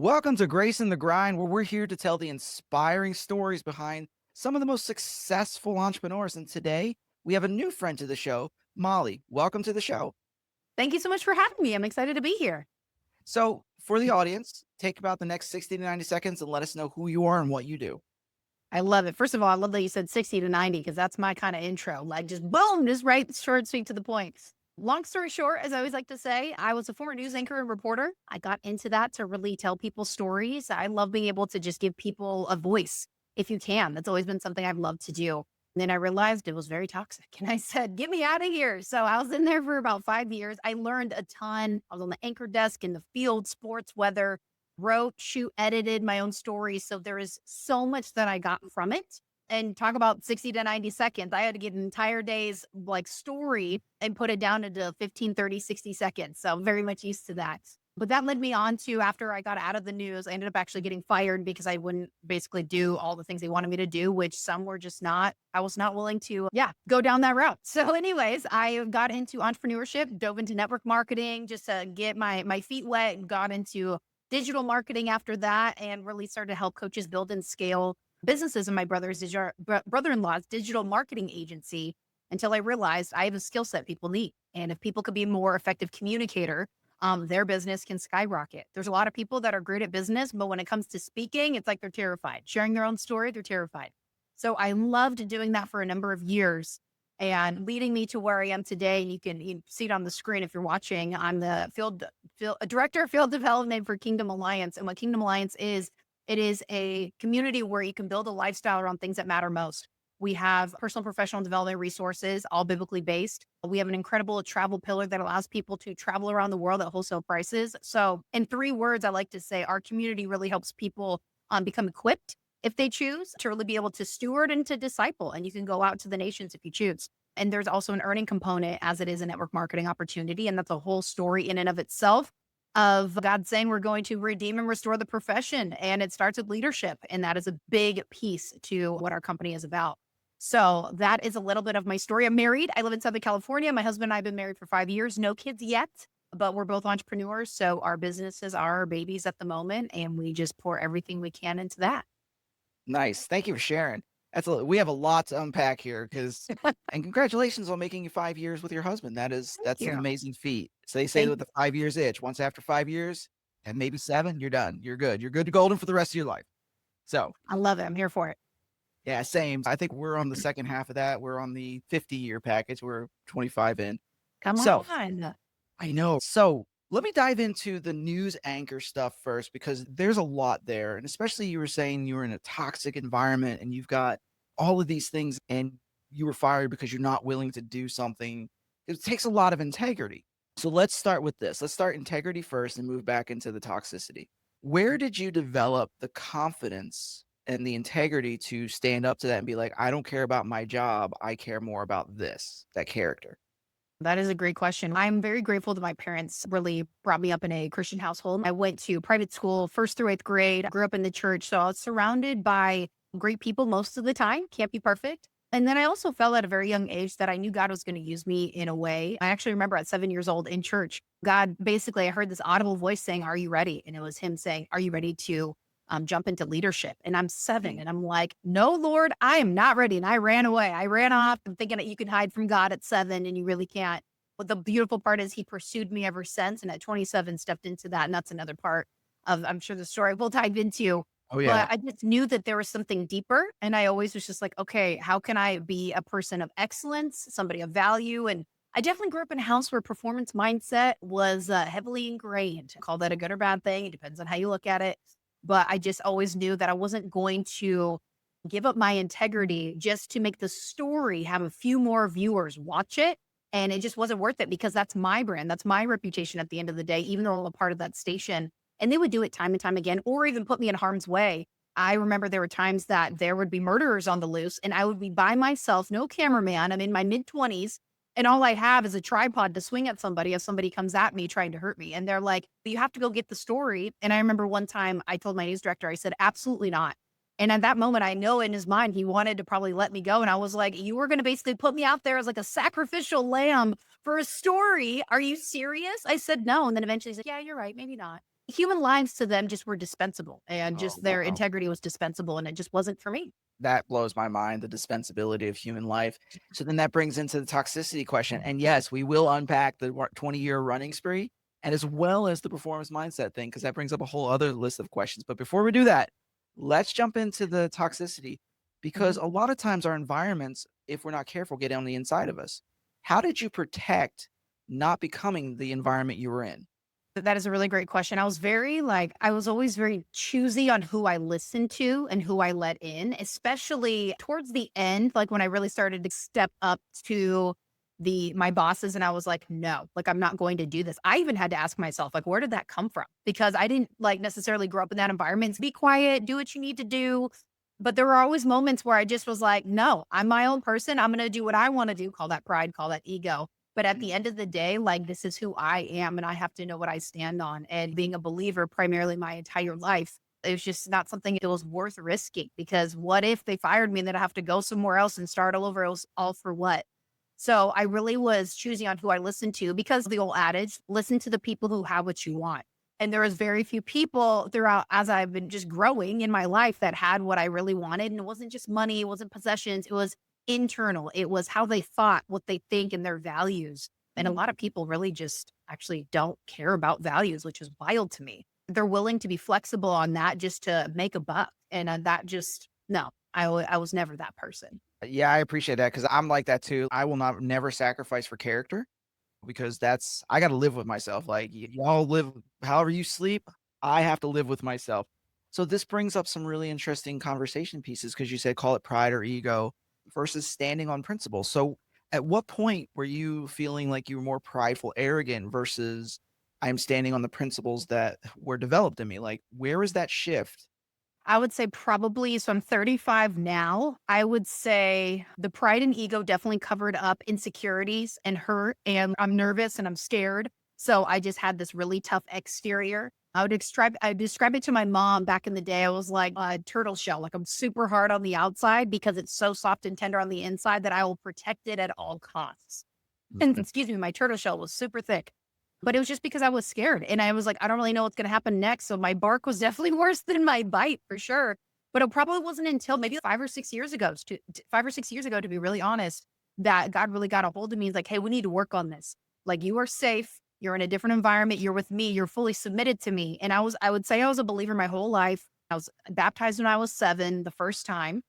Welcome to Grace in the Grind, where we're here to tell the inspiring stories behind some of the most successful entrepreneurs. And today we have a new friend to the show, Molly. Welcome to the show. Thank you so much for having me. I'm excited to be here. So, for the audience, take about the next 60 to 90 seconds and let us know who you are and what you do. I love it. First of all, I love that you said 60 to 90 because that's my kind of intro. Like just boom, just right, short, sweet to the point. Long story short, as I always like to say, I was a former news anchor and reporter. I got into that to really tell people stories. I love being able to just give people a voice if you can. That's always been something I've loved to do. And then I realized it was very toxic. And I said, get me out of here. So I was in there for about 5 years. I learned a ton. I was on the anchor desk in the field, sports, weather, wrote, shoot, edited my own stories. So there is so much that I got from it. And talk about 60 to 90 seconds. I had to get an entire day's like story and put it down into 15, 30, 60 seconds. So I'm very much used to that. But that led me on to after I got out of the news, I ended up actually getting fired because I wouldn't basically do all the things they wanted me to do, which some were just not, I was not willing to, go down that route. So, anyways, I got into entrepreneurship, dove into network marketing just to get my feet wet and got into digital marketing after that and really started to help coaches build and scale businesses in my brother-in-law's digital marketing agency until I realized I have a skill set people need. And if people could be a more effective communicator, their business can skyrocket. There's a lot of people that are great at business, but when it comes to speaking, it's like they're terrified. Sharing their own story, they're terrified. So I loved doing that for a number of years and leading me to where I am today. And you see it on the screen if you're watching. I'm the director of field development for Kingdom Alliance. And what Kingdom Alliance is, it is a community where you can build a lifestyle around things that matter most. We have personal professional development resources, all biblically based. We have an incredible travel pillar that allows people to travel around the world at wholesale prices. So, in 3 words, I like to say our community really helps people become equipped if they choose to really be able to steward and to disciple. And you can go out to the nations if you choose. And there's also an earning component as it is a network marketing opportunity. And that's a whole story in and of itself of God saying we're going to redeem and restore the profession. And it starts with leadership. And that is a big piece to what our company is about. So that is a little bit of my story. I'm married. I live in Southern California. My husband and I have been married for 5 years. No kids yet, but we're both entrepreneurs. So our businesses are our babies at the moment. And we just pour everything we can into that. Nice. Thank you for sharing. We have a lot to unpack here because, and congratulations on making it 5 years with your husband. Thank That's an you. amazing feat. So they say Thank with you. the 5 years itch, once after 5 years and maybe seven, you're done. You're good. You're good to golden for the rest of your life. So I love it. I'm here for it. yeah, same. I think we're on the second half of that. We're on the 50-year package. We're 25 in. Come So on. I know. So let me dive into the news anchor stuff first because there's a lot there. And especially you were saying you were in a toxic environment and you've got all of these things and you were fired because you're not willing to do something. It takes a lot of integrity. So let's start with this. Let's start integrity first and move back into the toxicity. Where did you develop the confidence and the integrity to stand up to that and be like, I don't care about my job. I care more about this, that character? That is a great question. I'm very grateful that my parents really brought me up in a Christian household. I went to private school, first through eighth grade, grew up in the church. So I was surrounded by great people most of the time. Can't be perfect. And then I also felt at a very young age that I knew God was going to use me in a way. I actually remember at 7 years old in church, God basically, I heard this audible voice saying, are you ready? And it was him saying, are you ready to jump into leadership? And I'm 7 and I'm like, no, Lord, I am not ready. And I ran away. I ran off and thinking that you can hide from God at 7 and you really can't. But the beautiful part is he pursued me ever since. And at 27 stepped into that. And that's another part of, I'm sure the story we'll dive into. Oh, yeah. But I just knew that there was something deeper. And I always was just like, okay, how can I be a person of excellence, somebody of value? And I definitely grew up in a house where performance mindset was heavily ingrained. Call that a good or bad thing. It depends on how you look at it. But I just always knew that I wasn't going to give up my integrity just to make the story have a few more viewers watch it. And it just wasn't worth it because that's my brand. That's my reputation at the end of the day, even though I'm a part of that station. And they would do it time and time again, or even put me in harm's way. I remember there were times that there would be murderers on the loose and I would be by myself, no cameraman. I'm in my mid 20s and all I have is a tripod to swing at somebody if somebody comes at me trying to hurt me. And they're like, you have to go get the story. And I remember one time I told my news director, I said, absolutely not. And at that moment, I know in his mind, he wanted to probably let me go. And I was like, you were going to basically put me out there as like a sacrificial lamb for a story. Are you serious? I said, no. And then eventually he's like, yeah, you're right. Maybe not. human lives to them just were dispensable and Oh, just their wow. integrity was dispensable and it just wasn't for me. That blows my mind, the dispensability of human life. So then that brings into the toxicity question. And yes, we will unpack the 20-year running spree and as well as the performance mindset thing, because that brings up a whole other list of questions. But before we do that, let's jump into the toxicity because Mhm. a lot of times our environments, if we're not careful, get on the inside of us. How did you protect not becoming the environment you were in? That is a really great question. I was always very choosy on who I listened to and who I let in, especially towards the end, like when I really started to step up to my bosses and I was like, no, like I'm not going to do this. I even had to ask myself, like, where did that come from? Because I didn't like necessarily grow up in that environment. Be quiet, do what you need to do. But there were always moments where I just was like, no, I'm my own person. I'm going to do what I want to do. Call that pride, call that ego. But at the end of the day, like, this is who I am, and I have to know what I stand on. And being a believer primarily my entire life, it was just not something that was worth risking because what if they fired me and then I have to go somewhere else and start all over? It was all for what? So I really was choosing on who I listened to because of the old adage, listen to the people who have what you want. And there was very few people throughout as I've been just growing in my life that had what I really wanted. And it wasn't just money, it wasn't possessions, it was internal. It was how they thought, what they think, and their values. And a lot of people really just actually don't care about values, which is wild to me. They're willing to be flexible on that just to make a buck. And that just, no, I was never that person. Yeah, I appreciate that because I'm like that too. I will not never sacrifice for character because that's I gotta live with myself. Like, y'all live however you sleep, I have to live with myself. So this brings up some really interesting conversation pieces because you said call it pride or ego versus standing on principle. So at what point were you feeling like you were more prideful, arrogant versus I'm standing on the principles that were developed in me? Like, where is that shift? I would say probably, so I'm 35 now. I would say the pride and ego definitely covered up insecurities and hurt. And I'm nervous and I'm scared. So I just had this really tough exterior. I describe it to my mom back in the day. I was like a turtle shell, like I'm super hard on the outside because it's so soft and tender on the inside that I will protect it at all costs. And Mhm. excuse me, my turtle shell was super thick. But it was just because I was scared and I was like, I don't really know what's gonna happen next. So my bark was definitely worse than my bite for sure. But it probably wasn't until maybe 5 or 6 years ago, 5 or 6 years ago, to be really honest, that God really got a hold of me. He's like, hey, we need to work on this. Like you are safe. You're in a different environment. You're with me. You're fully submitted to me. And I would say I was a believer my whole life. I was baptized when I was 7, the first time.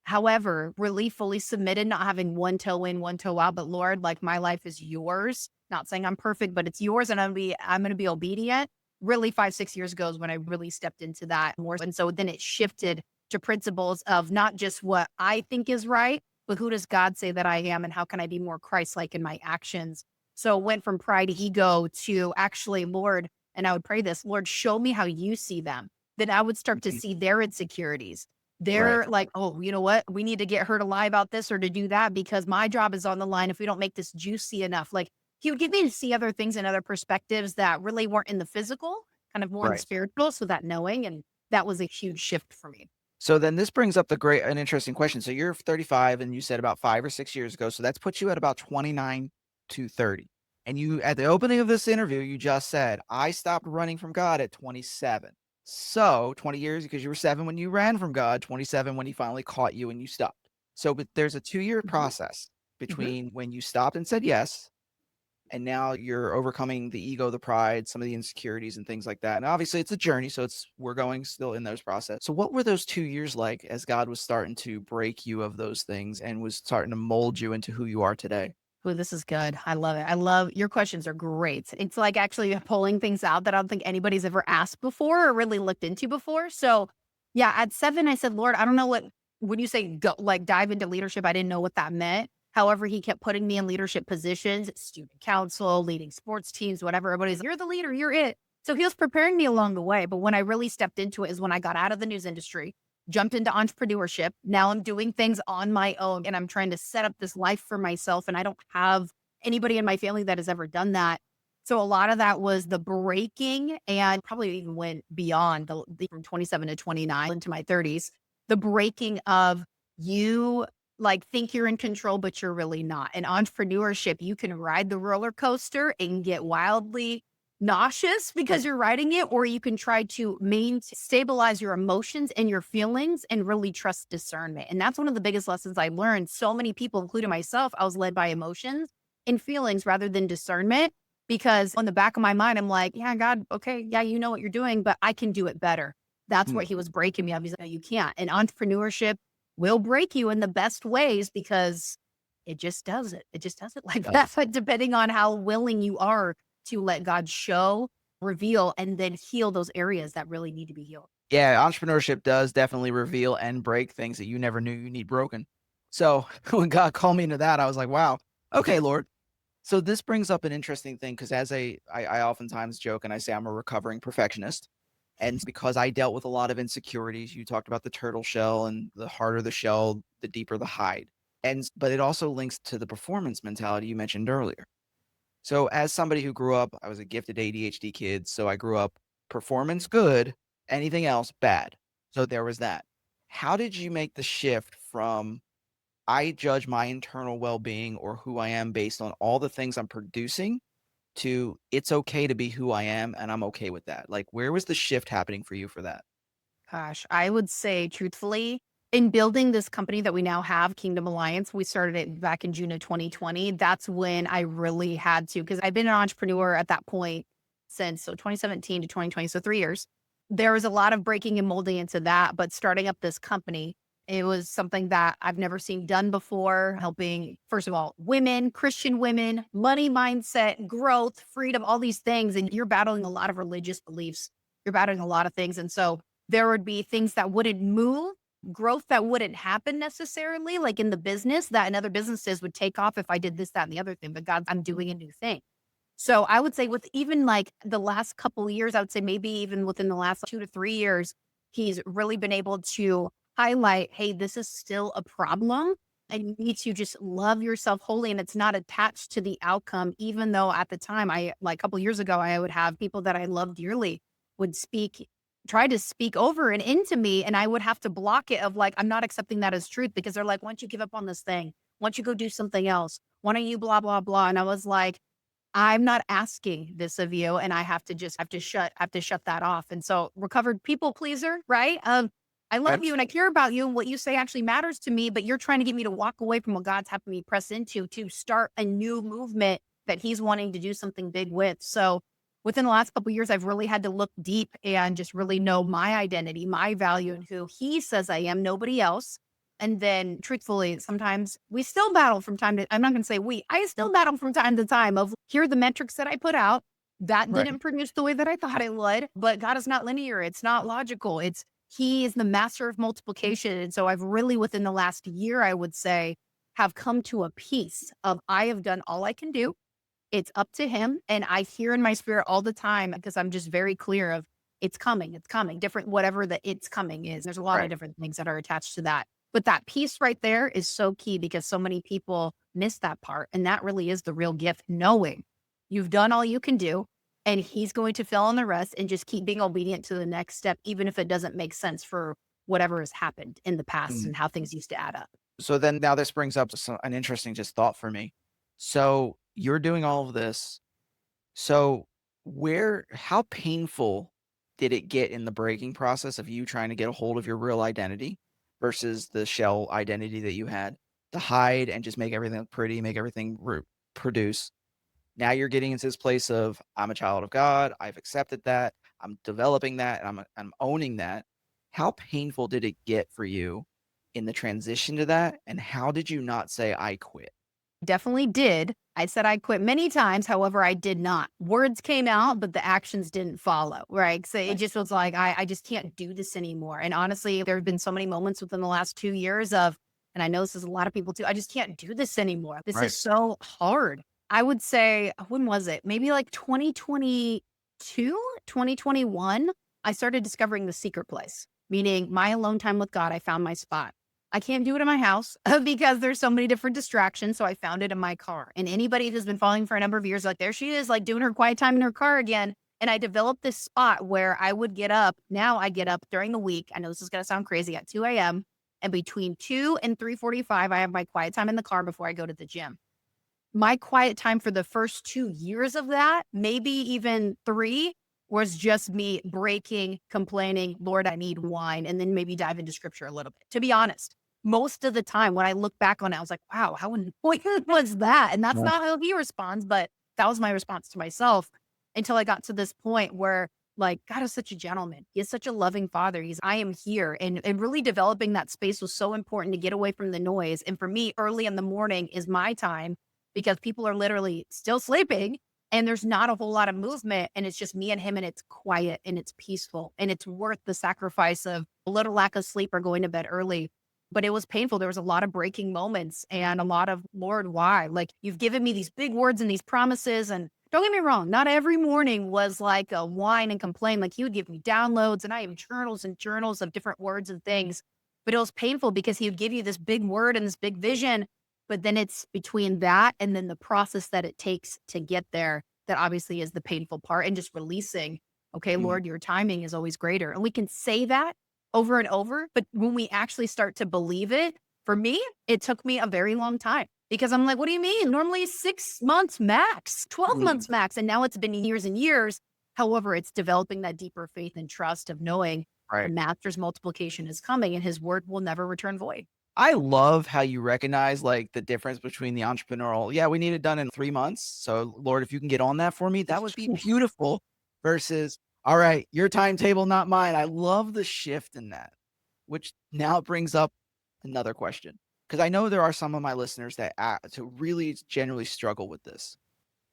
However, really fully submitted, not having one toe in, one toe out, but Lord, like my life is yours. Not saying I'm perfect, but it's yours and I'm gonna be obedient. Really 5, 6 years ago is when I really stepped into that more. And so then it shifted to principles of not just what I think is right, but who does God say that I am and how can I be more Christ-like in my actions? So it went from pride, ego to actually, Lord, and I would pray this, Lord, show me how you see them. Then I would start to Mhm. see their insecurities. Right. They're like, "Oh, you know what? We need to get her to lie about this or to do that because my job is on the line if we don't make this juicy enough." Like, he would get me to see other things and other perspectives that really weren't in the physical, kind of more in the Right. spiritual, so that knowing, and that was a huge shift for me. So then this brings up an interesting question. So you're 35 and you said about 5 or 6 years ago. So that's put you at about 29 to 30. And you at the opening of this interview, you just said, I stopped running from God at 27. So 20 years because you were 7 when you ran from God, 27 when he finally caught you and you stopped. So but there's a 2-year Mhm, process mhm. between when you stopped and said yes and now you're overcoming the ego, the pride, some of the insecurities and things like that. And obviously it's a journey, so we're going still in those process. So what were those 2 years like as God was starting to break you of those things and was starting to mold you into who you are today? Ooh, this is good. I love it. I love your questions are great. It's like actually pulling things out that I don't think anybody's ever asked before or really looked into before. So, yeah, at 7, I said, Lord, I don't know what, when you say go, like dive into leadership, I didn't know what that meant. However, he kept putting me in leadership positions, student council, leading sports teams, whatever. Everybody's, you're the leader, you're it. So he was preparing me along the way. But when I really stepped into it is when I got out of the news industry, jumped into entrepreneurship. Now I'm doing things on my own and I'm trying to set up this life for myself. And I don't have anybody in my family that has ever done that. So a lot of that was the breaking and probably even went beyond from 27 to 29 into my 30s, the breaking of you like think you're in control, but you're really not. In entrepreneurship, you can ride the roller coaster and get wildly nauseous because you're writing it, or you can try to stabilize your emotions and your feelings and really trust discernment. And that's one of the biggest lessons I learned. So many people, including myself, I was led by emotions and feelings rather than discernment, because on the back of my mind, I'm like, yeah, God, okay, yeah, you know what you're doing, but I can do it better. That's what Mm, he was breaking me up. He's like, "No, you can't." And entrepreneurship will break you in the best ways because it just does it. It just does it like that. does. But depending on how willing you are to let God show, reveal, and then heal those areas that really need to be healed. Yeah, entrepreneurship does definitely reveal and break things that you never knew you need broken. So when God called me into that, I was like, wow, okay, Lord. So this brings up an interesting thing because I oftentimes joke and I say I'm a recovering perfectionist. And because I dealt with a lot of insecurities, you talked about the turtle shell, and the harder the shell, the deeper the hide. But it also links to the performance mentality you mentioned earlier. So as somebody who grew up, I was a gifted ADHD kid, so I grew up performance good, anything else bad. So there was that. How did you make the shift from I judge my internal well-being or who I am based on all the things I'm producing to it's okay to be who I am and I'm okay with that? Like where was the shift happening for you for that? Gosh, I would say truthfully, in building this company that we now have, Kingdom Alliance, we started it back in June of 2020. That's when I really had to, because I've been an entrepreneur at that point since 2017 to 2020, so 3 years. There was a lot of breaking and molding into that, but starting up this company, it was something that I've never seen done before, helping, first of all, women, Christian women, money mindset, growth, freedom, all these things. And you're battling a lot of religious beliefs. You're battling a lot of things. And so there would be things that wouldn't move, growth that wouldn't happen necessarily, like in the business that in other businesses would take off if I did this, that, and the other thing. But God, I'm doing a new thing. So I would say with even like the last couple of years, I would say maybe even within the last 2 to 3 years, he's really been able to highlight, hey, this is still a problem. And you need to just love yourself wholly. And it's not attached to the outcome, even though at the time, like a couple of years ago, I would have people that I love dearly would try to speak over and into me. And I would have to block it of like, I'm not accepting that as truth because they're like, why don't you give up on this thing? Why don't you go do something else? Why don't you blah, blah, blah? And I was like, I'm not asking this of you, and I have to shut that off. And so recovered people pleaser, right? I love Right? you and I care about you and what you say actually matters to me, but you're trying to get me to walk away from what God's having me press into to start a new movement that he's wanting to do something big with. So within the last couple of years, I've really had to look deep and just really know my identity, my value, and who he says I am, nobody else. And then truthfully, sometimes we still battle from time to I'm not gonna say I still battle from time to time of here are the metrics that I put out. That Right. didn't produce the way that I thought it would, but God is not linear. It's not logical. He is the master of multiplication. And so I've really within the last year, I would say, have come to a peace of I have done all I can do. It's up to him. And I hear in my spirit all the time because I'm just very clear of it's coming, different, whatever the it's coming is. There's a lot of Right. different things that are attached to that. But that piece right there is so key because so many people miss that part. And that really is the real gift, knowing you've done all you can do and he's going to fill in the rest and just keep being obedient to the next step, even if it doesn't make sense for whatever has happened in the past Mm. and how things used to add up. So then now this brings up an interesting just thought for me. So you're doing all of this. So how painful did it get in the breaking process of you trying to get a hold of your real identity versus the shell identity that you had to hide and just make everything look pretty, make everything produce? Now you're getting into this place of I'm a child of God. I've accepted that. I'm developing that. And I'm owning that. How painful did it get for you in the transition to that? And how did you not say I quit? Definitely did. I said I quit many times. However, I did not. Words came out, but the actions didn't follow. Right. So it Right. just was like, I just can't do this anymore. And honestly, there have been so many moments within the last 2 years of, and I know this is a lot of people too, I just can't do this anymore. This Right. is so hard. I would say, when was it? Maybe like 2022, 2021. I started discovering the secret place, meaning my alone time with God. I found my spot. I can't do it in my house because there's so many different distractions. So I found it in my car. And anybody who's been following for a number of years, like there she is, like doing her quiet time in her car again. And I developed this spot where I would get up. Now I get up during the week. I know this is going to sound crazy at 2 a.m. And between 2 and 3:45, I have my quiet time in the car before I go to the gym. My quiet time for the first 2 years of that, maybe even three, was just me breaking, complaining, Lord, I need wine, and then maybe dive into scripture a little bit. To be honest, most of the time when I look back on it, I was like, wow, how annoying was that? And that's Yeah. not how he responds, but that was my response to myself until I got to this point where like God is such a gentleman. He is such a loving father. I am here. And really developing that space was so important to get away from the noise. And for me, early in the morning is my time because people are literally still sleeping and there's not a whole lot of movement. And it's just me and him and it's quiet and it's peaceful and it's worth the sacrifice of a little lack of sleep or going to bed early. But it was painful. There was a lot of breaking moments and a lot of, Lord, why? Like you've given me these big words and these promises. And don't get me wrong, not every morning was like a whine and complain. Like he would give me downloads and I have journals and journals of different words and things. But it was painful because he would give you this big word and this big vision. But then it's between that and then the process that it takes to get there that obviously is the painful part and just releasing, okay, Mm. Lord, your timing is always greater. And we can say that over and over. But when we actually start to believe it, for me, it took me a very long time because I'm like, what do you mean? Normally 6 months max, 12 Mm. months max. And now it's been years and years. However, it's developing that deeper faith and trust of knowing the Right. master's multiplication is coming and his word will never return void. I love how you recognize, like, the difference between the entrepreneurial, "Yeah, we need it done in 3 months, so Lord, if you can get on that for me, that would be beautiful," versus, "All right, your timetable, not mine." I love the shift in that, which now brings up another question, because I know there are some of my listeners that to really generally struggle with this.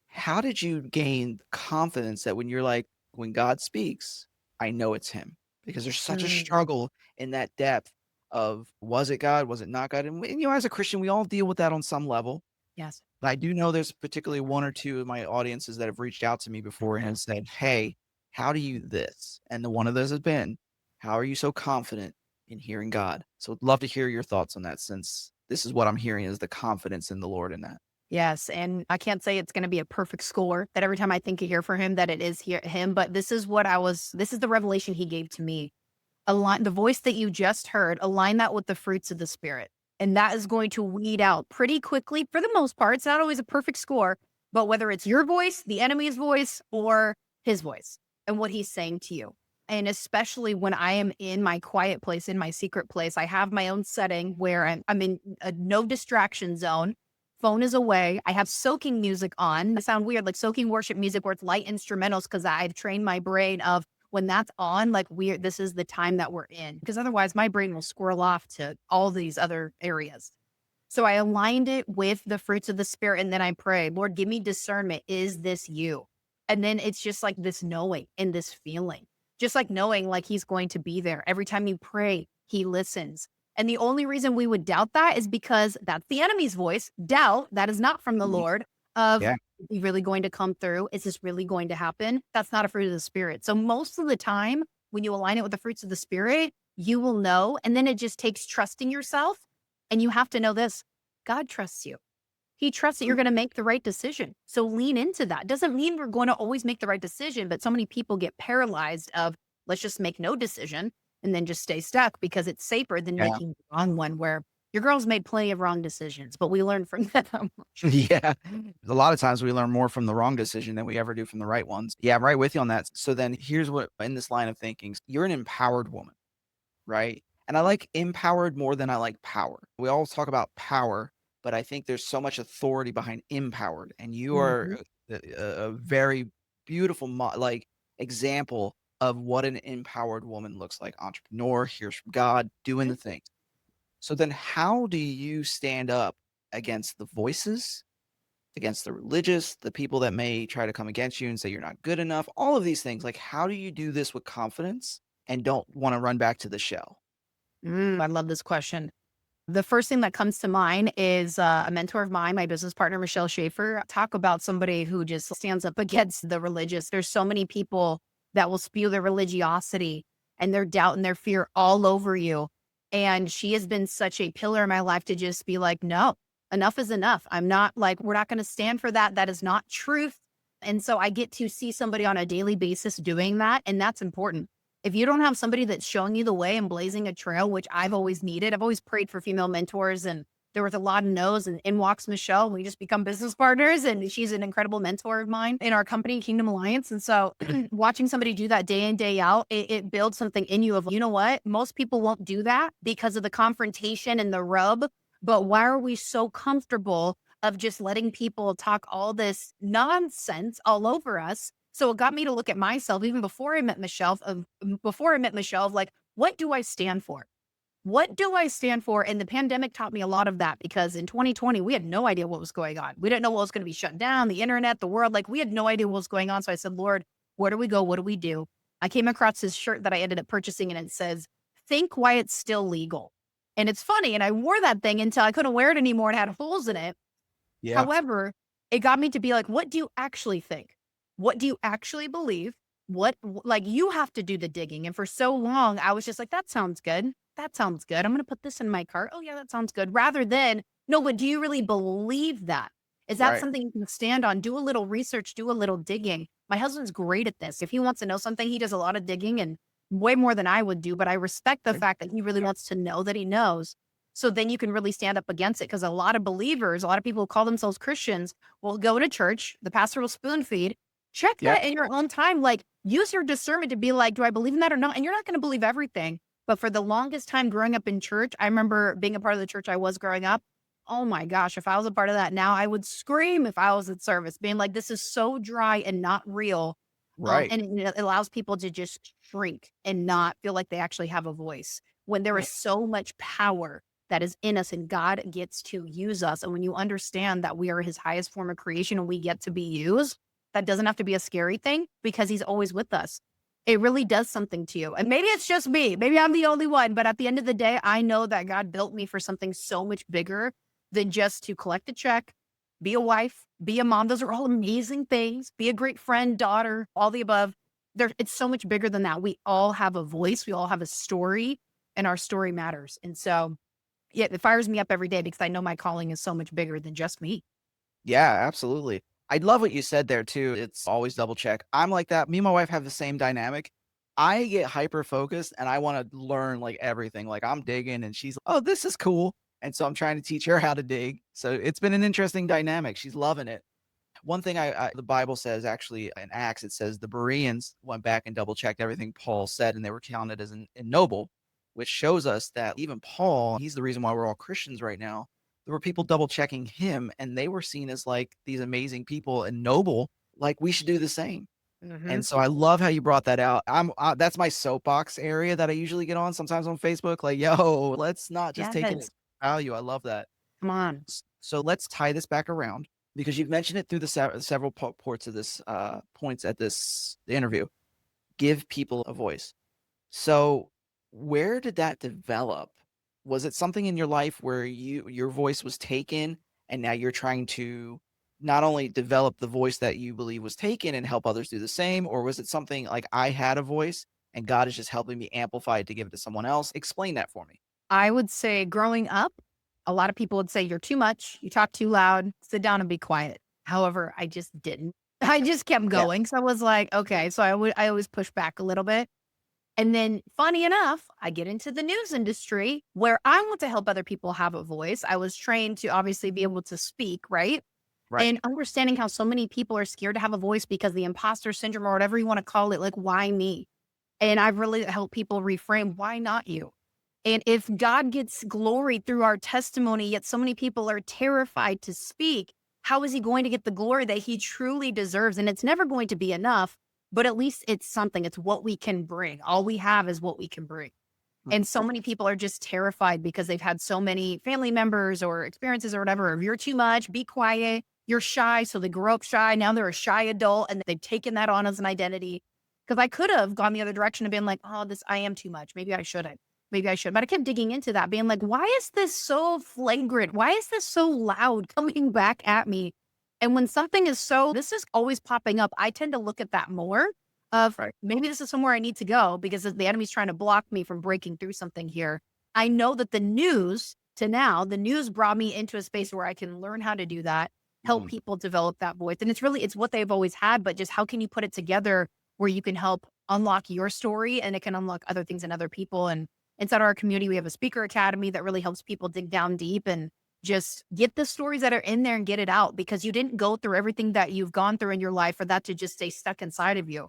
How did you gain confidence that when you're like, "When God speaks, I know it's him?" Because there's such a Mm, struggle in that depth of, was it God? Was it not God? And, as a Christian, we all deal with that on some level. yes. But I do know there's particularly 1 or 2 of my audiences that have reached out to me before and said, "Hey, how do you this?" And the one of those has been, "How are you so confident in hearing God?" So I'd love to hear your thoughts on that since this is what I'm hearing is the confidence in the Lord in that. Yes, and I can't say it's gonna be a perfect score that every time I think of hear for him that it is him, but this is the revelation he gave to me. Align the voice that you just heard, align that with the fruits of the spirit. And that is going to weed out pretty quickly for the most part. It's not always a perfect score, but whether it's your voice, the enemy's voice, or his voice and what he's saying to you. And especially when I am in my quiet place, in my secret place, I have my own setting where I'm in a no distraction zone. Phone is away. I have soaking music on. It sound weird, like soaking worship music where it's light instrumentals because I've trained my brain of when that's on, like this is the time that we're in. Because otherwise my brain will squirrel off to all these other areas. So I aligned it with the fruits of the spirit. And then I pray, Lord, give me discernment. Is this you? And then it's just like this knowing and this feeling, just like knowing like he's going to be there. Every time you pray, he listens. And the only reason we would doubt that is because that's the enemy's voice. Doubt that is not from the Mhm. Lord of, Yeah. is he really going to come through? Is this really going to happen? That's not a fruit of the spirit. So most of the time, when you align it with the fruits of the spirit, you will know. And then it just takes trusting yourself. And you have to know this: God trusts you. He trusts that you're going to make the right decision. So lean into that. Doesn't mean we're going to always make the right decision, but so many people get paralyzed of let's just make no decision and then just stay stuck because it's safer than Yeah. making the wrong one where your girl's made plenty of wrong decisions, but we learn from them. Yeah. A lot of times we learn more from the wrong decision than we ever do from the right ones. Yeah, I'm right with you on that. So then here's what in this line of thinking, you're an empowered woman, right? And I like empowered more than I like power. We always talk about power, but I think there's so much authority behind empowered. And you are Mhm. a very beautiful example of what an empowered woman looks like. Entrepreneur, hears from God, doing the thing. So then how do you stand up against the voices, against the religious, the people that may try to come against you and say you're not good enough, all of these things? Like, how do you do this with confidence and don't want to run back to the shell? I love this question. The first thing that comes to mind is a mentor of mine, my business partner, Michelle Schaefer. Talk about somebody who just stands up against the religious. There's so many people that will spew their religiosity and their doubt and their fear all over you. And she has been such a pillar in my life to just be like, no, enough is enough. I'm not like, we're not going to stand for that. That is not truth. And so I get to see somebody on a daily basis doing that. And that's important. If you don't have somebody that's showing you the way and blazing a trail, which I've always needed, I've always prayed for female mentors and There was a lot of no's, and in walks Michelle. We just become business partners, and she's an incredible mentor of mine in our company, Kingdom Alliance. And so watching somebody do that day in, day out, it builds something in you of, you know what? Most people won't do that because of the confrontation and the rub. But why are we so comfortable of just letting people talk all this nonsense all over us? So it got me to look at myself even before I met Michelle, of like, what do I stand for? What do I stand for? And the pandemic taught me a lot of that because in 2020, we had no idea what was going on. We didn't know what was going to be shut down, the internet, the world. Like we had no idea what was going on. So I said, Lord, where do we go? What do we do? I came across this shirt that I ended up purchasing and it says, think why it's still legal. And it's funny. And I wore that thing until I couldn't wear it anymore and had holes in it. Yeah. However, it got me to be like, what do you actually think? What do you actually believe? Like you have to do the digging. And for so long, I was just like, that sounds good. That sounds good. I'm going to put this in my cart. Oh, yeah, that sounds good. Rather than, no, but do you really believe that? Is that Right. something you can stand on? Do a little research, do a little digging. My husband's great at this. If he wants to know something, he does a lot of digging and way more than I would do. But I respect the Right. fact that he really wants to know that he knows. So then you can really stand up against it. Because a lot of believers, a lot of people who call themselves Christians will go to church. The pastor will spoon feed. Check Yep. that in your own time. Like use your discernment to be like, do I believe in that or not? And you're not going to believe everything. But for the longest time growing up in church, I remember being a part of the church I was growing up. Oh my gosh, if I was a part of that now, I would scream if I was at service, being like, this is so dry and not real. Right. And it allows people to just shrink and not feel like they actually have a voice when there is so much power that is in us and God gets to use us. And when you understand that we are his highest form of creation and we get to be used, that doesn't have to be a scary thing because he's always with us. It really does something to you. And maybe it's just me. Maybe I'm the only one. But at the end of the day, I know that God built me for something so much bigger than just to collect a check, be a wife, be a mom. Those are all amazing things. Be a great friend, daughter, all the above. It's so much bigger than that. We all have a voice. We all have a story, and our story matters. And so, yeah, it fires me up every day because I know my calling is so much bigger than just me. Yeah, absolutely. I love what you said there too. It's always double check. I'm like that. Me and my wife have the same dynamic. I get hyper focused and I want to learn like everything. Like I'm digging and she's, oh, this is cool. And so I'm trying to teach her how to dig. So it's been an interesting dynamic. She's loving it. One thing the Bible says actually in Acts, it says the Bereans went back and double checked everything Paul said and they were counted as an noble, which shows us that even Paul, he's the reason why we're all Christians right now. There were people double checking him and they were seen as like these amazing people and noble, like we should do the same. Hmm. And so I love how you brought that out. That's my soapbox area that I usually get on sometimes on Facebook. Like, yo, let's not just take it at Yes. value. I love that. Come on. So let's tie this back around because you've mentioned it through the several ports of this points at this interview. Give people a voice. So where did that develop? Was it something in your life where your voice was taken and now you're trying to not only develop the voice that you believe was taken and help others do the same, or was it something like I had a voice and God is just helping me amplify it to give it to someone else? Explain that for me. I would say growing up, a lot of people would say, you're too much, you talk too loud, sit down and be quiet. However, I just didn't. I just kept Yeah. going. So I was like, okay. So I always push back a little bit. And then funny enough, I get into the news industry where I want to help other people have a voice. I was trained to obviously be able to speak, right? Right. And understanding how so many people are scared to have a voice because the imposter syndrome or whatever you want to call it, like, why me? And I've really helped people reframe, why not you? And if God gets glory through our testimony, yet so many people are terrified to speak, how is he going to get the glory that he truly deserves? And it's never going to be enough, but at least it's something. It's what we can bring. All we have is what we can bring. Mm. And so many people are just terrified because they've had so many family members or experiences or whatever. If you're too much, be quiet. You're shy. So they grow up shy. Now they're a shy adult and they've taken that on as an identity. Because I could have gone the other direction and been like, oh, I am too much. Maybe I shouldn't. Maybe I should. But I kept digging into that, being like, why is this so flagrant? Why is this so loud coming back at me? And when something is this is always popping up, I tend to look at that more of Right. maybe this is somewhere I need to go because the enemy's trying to block me from breaking through something here. I know that the news brought me into a space where I can learn how to do that, help Mhm. people develop that voice. And it's what they've always had, but just how can you put it together where you can help unlock your story and it can unlock other things in other people. And inside our community, we have a speaker academy that really helps people dig down deep. And Just get the stories that are in there and get it out because you didn't go through everything that you've gone through in your life for that to just stay stuck inside of you.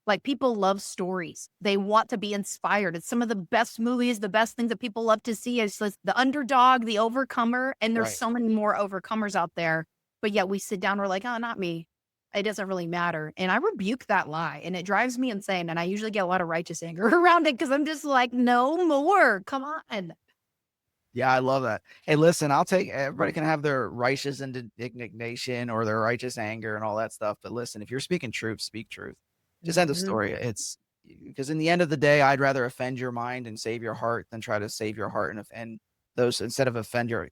Like people love stories. They want to be inspired. It's some of the best movies, the best things that people love to see is just the underdog, the overcomer. And there's Right. so many more overcomers out there. But yet we sit down, we're like, oh, not me. It doesn't really matter. And I rebuke that lie and it drives me insane. And I usually get a lot of righteous anger around it because I'm just like, no more. Come on. Yeah, I love that. Hey, listen, I'll take everybody can have their righteous indignation or their righteous anger and all that stuff. But listen, if you're speaking truth, speak truth. Just end the Mhm. story. It's because in the end of the day, I'd rather offend your mind and save your heart than try to save your heart and offend those instead of offend your.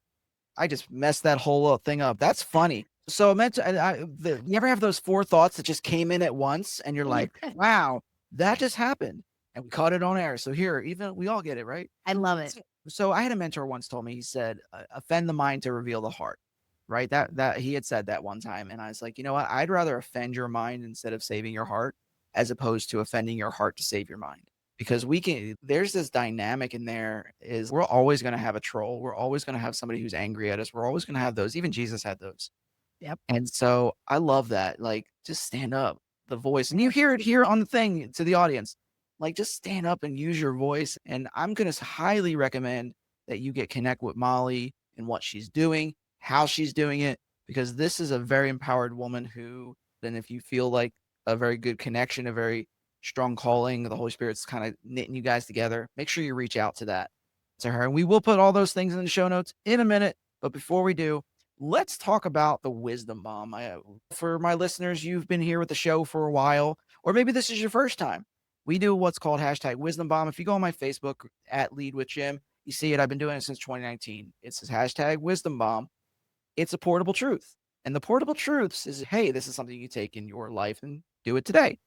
I just messed that whole thing up. That's funny. So I meant to, you ever have those four thoughts that just came in at once and you're like, wow, that just happened. And we caught it on air. So here, even we all get it, right? I love it. So I had a mentor once told me, he said, offend the mind to reveal the heart. Right. That he had said that one time. And I was like, you know what? I'd rather offend your mind instead of saving your heart, as opposed to offending your heart to save your mind. Because there's this dynamic in there is we're always going to have a troll. We're always going to have somebody who's angry at us. We're always going to have those. Even Jesus had those. Yep. And so I love that. Like, just stand up, the voice. And you hear it here on the thing to the audience. Like, just stand up and use your voice. And I'm going to highly recommend that you get connect with Molly and what she's doing, how she's doing it, because this is a very empowered woman who, then if you feel like a very good connection, a very strong calling, the Holy Spirit's kind of knitting you guys together, make sure you reach out to her. And we will put all those things in the show notes in a minute. But before we do, let's talk about the wisdom bomb. For my listeners, you've been here with the show for a while, or maybe this is your first time. We do what's called hashtag wisdom bomb. If you go on my Facebook at Lead with Jim, you see it. I've been doing it since 2019. It's this hashtag wisdom bomb. It's a portable truth. And the portable truths is, hey, this is something you take in your life and do it today.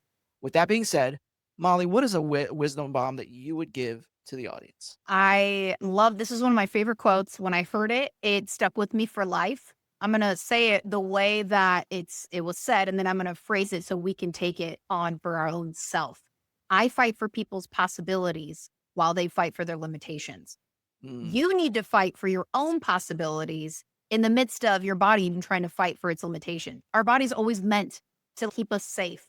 With that being said, Molly, what is a wisdom bomb that you would give to the audience? I love this is one of my favorite quotes. When I heard it, it stuck with me for life. I'm gonna say it the way that it was said, and then I'm gonna phrase it so we can take it on for our own self. I fight for people's possibilities while they fight for their limitations. Mm, You need to fight for your own possibilities in the midst of your body even trying to fight for its limitation. Our body's always meant to keep us safe.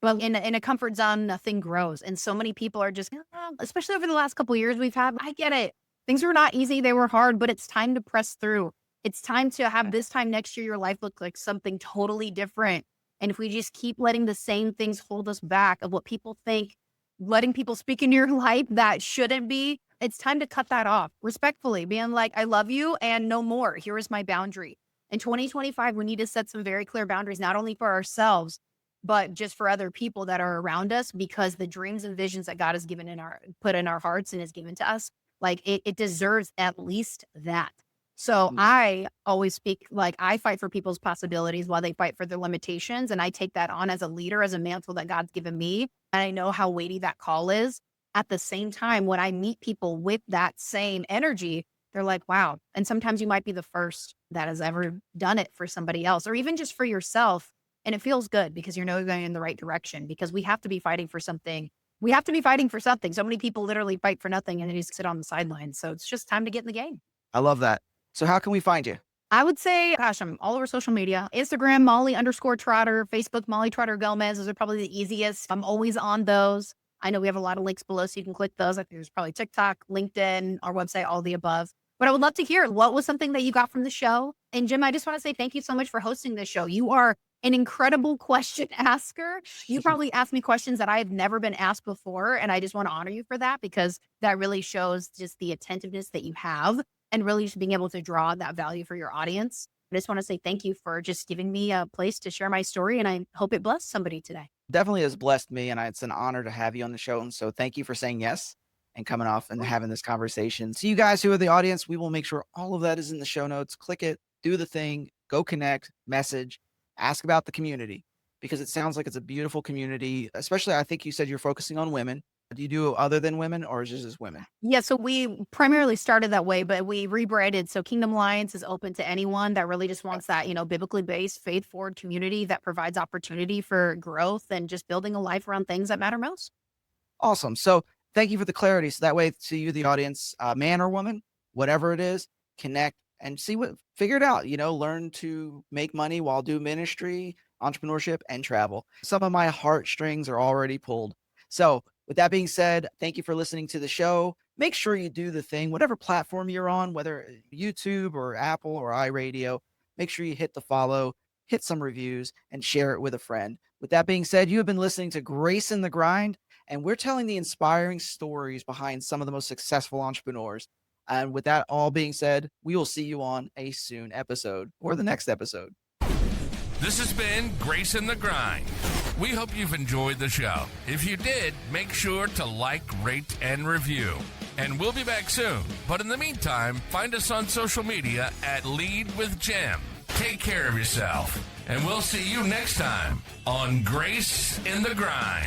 But in a comfort zone, nothing grows. And so many people are just, especially over the last couple of years we've had, I get it. Things were not easy. They were hard, but it's time to press through. It's time to have this time next year, your life look like something totally different. And if we just keep letting the same things hold us back of what people think, letting people speak into your life that shouldn't be, it's time to cut that off respectfully, being like, I love you and no more. Here is my boundary. In 2025, we need to set some very clear boundaries, not only for ourselves, but just for other people that are around us, because the dreams and visions that God has given put in our hearts and has given to us, like it deserves at least that. So mm, I always speak like I fight for people's possibilities while they fight for their limitations. And I take that on as a leader, as a mantle that God's given me. And I know how weighty that call is. At the same time, when I meet people with that same energy, they're like, wow. And sometimes you might be the first that has ever done it for somebody else, or even just for yourself. And it feels good because you're going in the right direction, because we have to be fighting for something. We have to be fighting for something. So many people literally fight for nothing and they just sit on the sidelines. So it's just time to get in the game. I love that. So how can we find you? I would say, gosh, I'm all over social media. Instagram, Molly_Trotter, Facebook, Molly Trotter-Gomez. Those are probably the easiest. I'm always on those. I know we have a lot of links below, so you can click those. I think there's probably TikTok, LinkedIn, our website, all the above. But I would love to hear what was something that you got from the show. And Jim, I just want to say thank you so much for hosting this show. You are an incredible question asker. You probably asked me questions that I have never been asked before. And I just want to honor you for that, because that really shows just the attentiveness that you have and really just being able to draw that value for your audience. I just want to say thank you for just giving me a place to share my story. And I hope it blessed somebody today. Definitely has blessed me, and it's an honor to have you on the show. And so thank you for saying yes and coming off and having this conversation. So you guys who are the audience, we will make sure all of that is in the show notes. Click it, do the thing, go connect, message, ask about the community, because it sounds like it's a beautiful community. Especially, I think you said you're focusing on women. Do you do other than women, or is it just women? Yeah, so we primarily started that way, but we rebranded. So Kingdom Alliance is open to anyone that really just wants that, biblically based, faith forward community that provides opportunity for growth and just building a life around things that matter most. Awesome. So thank you for the clarity. So that way, to you, the audience, man or woman, whatever it is, connect, and figure it out, learn to make money while do ministry, entrepreneurship, and travel. Some of my heartstrings are already pulled. So, with that being said, thank you for listening to the show. Make sure you do the thing, whatever platform you're on, whether YouTube or Apple or iRadio, make sure you hit the follow, hit some reviews, and share it with a friend. With that being said, you have been listening to Grace in the Grind, and we're telling the inspiring stories behind some of the most successful entrepreneurs. And with that all being said, we will see you on a soon episode or the next episode. This has been Grace in the Grind. We hope you've enjoyed the show. If you did, make sure to like, rate, and review. And we'll be back soon. But in the meantime, find us on social media at Lead with Jim. Take care of yourself. And we'll see you next time on Grace in the Grind.